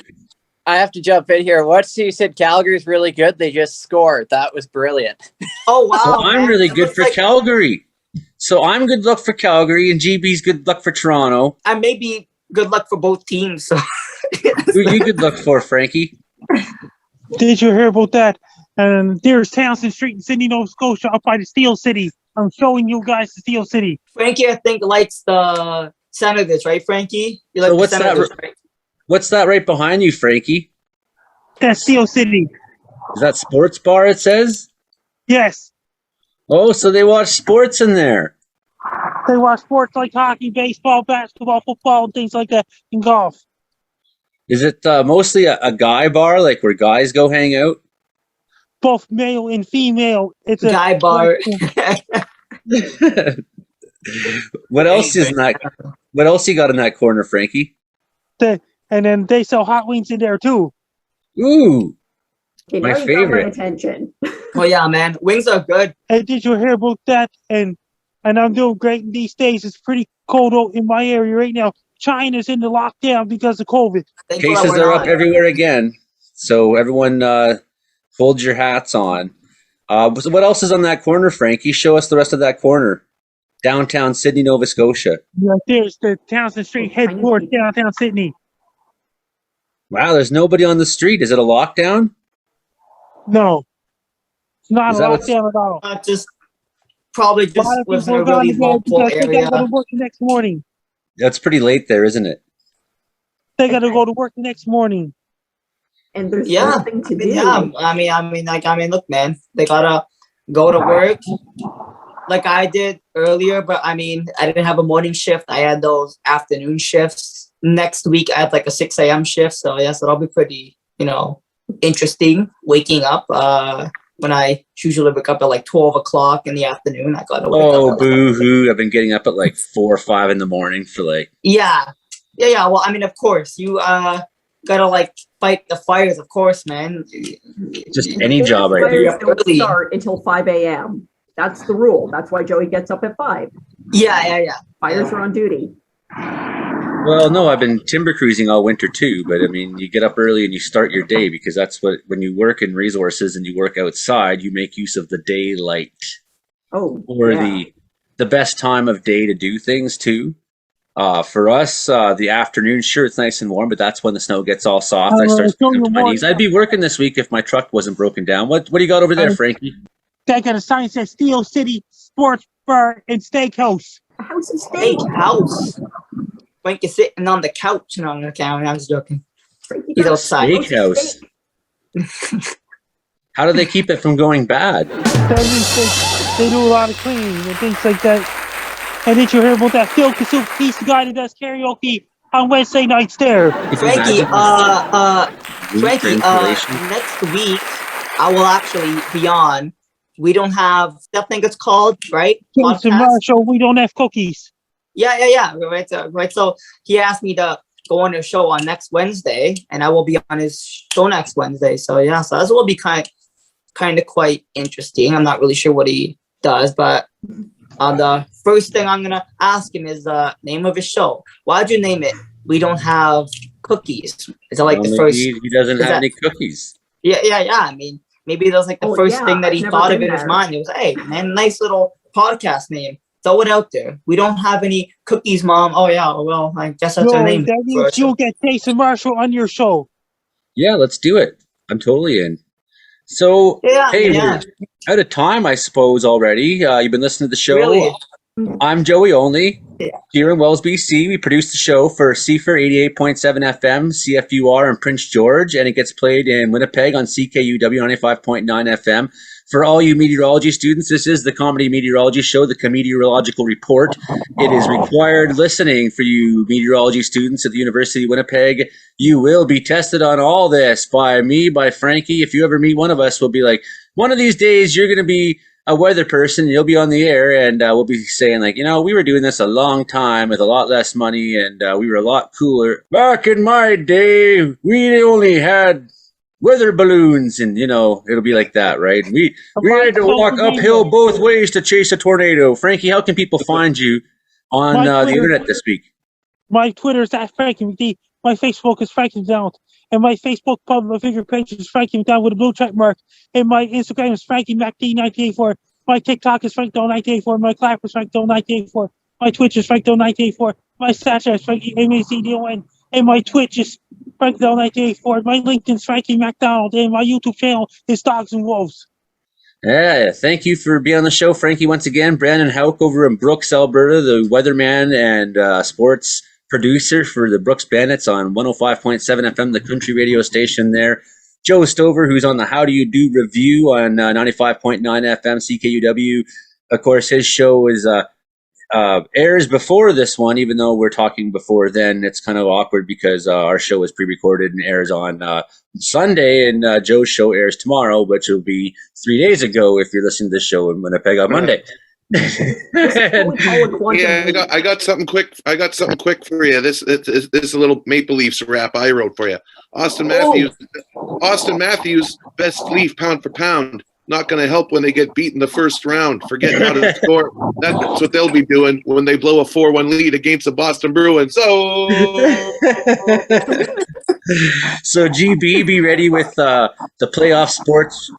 I have to jump in here. You said Calgary's really good. They just scored. That was brilliant. Oh, wow. So I'm really good for Calgary. So I'm good luck for Calgary and GB's good luck for Toronto. And maybe good luck for both teams. So. Who you good luck for, Frankie? Did you hear about that? And there's Townsend Street in Sidney, Nova Scotia, up by the Steel City. I'm showing you guys the Steel City. Frankie, I think, likes the Senators, right, Frankie? You like so what's the Senators, that? Right? What's that right behind you, Frankie? That's Steel City. Is that sports bar? It says. Yes. Oh, so they watch sports in there. They watch sports like hockey, baseball, basketball, football, and things like that, and golf. Is it mostly a guy bar, like where guys go hang out? Both male and female. It's a guy bar. What else is in that? What else you got in that corner, Frankie? And then they sell hot wings in there too. Ooh, okay, my now you got favorite. my attention. Oh yeah, man, wings are good. Hey, did you hear about that? And I'm doing great these days. It's pretty cold out in my area right now. China's in the lockdown because of COVID. Cases are up everywhere again. So everyone hold your hats on. So what else is on that corner, Frankie? Show us the rest of that corner. Downtown Sidney, Nova Scotia. Right there's the Townsend Street headquarters, downtown Sydney. Wow, there's nobody on the street. Is it a lockdown? No. It's not Is a that what's- lockdown at all. Just probably just was in a really local They gotta area. go to work the next morning. That's pretty late there, isn't it? They gotta go to work the next morning. And there's Yeah, nothing to do. yeah. I mean, look, man, they gotta go to work like I did earlier. But I mean, I didn't have a morning shift. I had those afternoon shifts. Next week, I had like a 6 a.m. shift. So yeah, so that'll be pretty, interesting. Waking up. When I usually wake up at like 12 o'clock in the afternoon, I gotta wake up. Oh, boo-hoo. I've been getting up at like 4 or 5 in the morning for like... Yeah. Well, I mean, of course, you gotta like fight the fires, of course, man. Just any job I do. Fires don't start until 5 a.m. That's the rule. That's why Joey gets up at 5. Yeah. Fires are on duty. Well, no, I've been timber cruising all winter too, but I mean, you get up early and you start your day because that's what, when you work in resources and you work outside, you make use of the daylight. Oh, or yeah. the best time of day to do things too. For us, the afternoon, sure, it's nice and warm, but that's when the snow gets all soft. I start to my knees. I'd be working this week if my truck wasn't broken down. What do you got over there, Frankie? I got a sign that says Steel City Sports Bar and Steakhouse. House and steak. Steakhouse. Frank is sitting on the couch. No, I'm just joking. He's outside. Steakhouse. How do they keep it from going bad? They do a lot of cleaning and things like that. And did you hear about that Phil Kasup? He's the guy that does karaoke on Wednesday nights there. Frankie, next week I will actually be on. We don't have, I think it's called, right? Jason Marshall, we don't have cookies. Yeah. Right. So he asked me to go on his show on next Wednesday, and I will be on his show next Wednesday. So yeah, so this will be kind of quite interesting. I'm not really sure what he does, but the first thing I'm gonna ask him is the name of his show. Why'd you name it? We don't have cookies. Is it like the first? He doesn't have any cookies. Yeah. I mean, maybe that was like the first thing that he thought of in his mind. It was, hey, man, nice little podcast name. Throw it out there. We don't have any cookies, Mom. Oh yeah, well, I guess that's our name. That means you'll get Jason Marshall on your show. Yeah, let's do it. I'm totally in. So, we're out of time, I suppose, already. You've been listening to the show. Really? I'm Joey Only, here in Wells, BC. We produce the show for CFUR 88.7 FM, CFUR in Prince George, and it gets played in Winnipeg on CKUW 95.9 FM. For all you meteorology students, this is the Comedy Meteorology Show, the Comedeorological Report. It is required listening for you meteorology students at the University of Winnipeg. You will be tested on all this by me, by Frankie. If you ever meet one of us, we'll be like, one of these days you're going to be a weather person. You'll be on the air, and we'll be saying, like, we were doing this a long time with a lot less money, and we were a lot cooler. Back in my day, we only had weather balloons, and it'll be like that, right? We had to walk uphill both ways to chase a tornado. Frankie, how can people find you on the internet this week? My Twitter is @FrankieMcD. My Facebook is Frankie MacDonald. And my Facebook public figure page is Frankie MacDonald with a blue check mark. And my Instagram is Frankie MacD1984. My TikTok is FrankDo1984. My Clap is FrankDo1984. My Twitch is FrankDo1984. My Snapchat is Frankie MacDon. And my Twitch is FrankDo1984. My LinkedIn is Frankie MacDonald. And my YouTube channel is Dogs and Wolves. Yeah, thank you for being on the show, Frankie, once again. Brandon Houck over in Brooks, Alberta, the weatherman and sports producer for the Brooks Bandits on 105.7 FM, the country radio station there. Joe Stover, who's on the How Do You Do review on 95.9 FM, CKUW. Of course, his show is airs before this one, even though we're talking before then. It's kind of awkward because our show is pre-recorded and airs on Sunday, and Joe's show airs tomorrow, which will be 3 days ago if you're listening to this show in Winnipeg on Monday. I got something quick. For you. This is a little Maple Leafs rap I wrote for you. Auston Matthews, best Leaf pound for pound. Not going to help when they get beat in the first round. Forget how to score. That's what they'll be doing when they blow a 4-1 lead against the Boston Bruins. So GB, be ready with the playoff sports.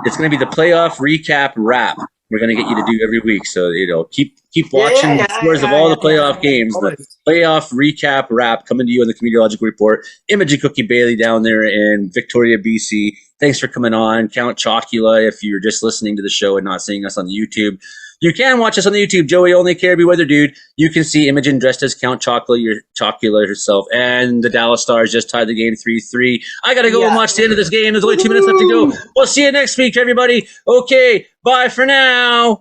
It's going to be the playoff recap wrap. We're going to get you to do every week. So, keep watching the scores of all the playoff games. The playoff recap wrap coming to you on the Comedeorological Report. Imogen Cookie Bailey down there in Victoria, BC. Thanks for coming on. Count Chocula, if you're just listening to the show and not seeing us on the YouTube. You can watch us on the YouTube. Joey Only, Caribbean Weather Dude. You can see Imogen dressed as Count Chocula herself. And the Dallas Stars just tied the game 3-3. I got to go and watch the end of this game. There's only 2 minutes left to go. We'll see you next week, everybody. Okay, bye for now.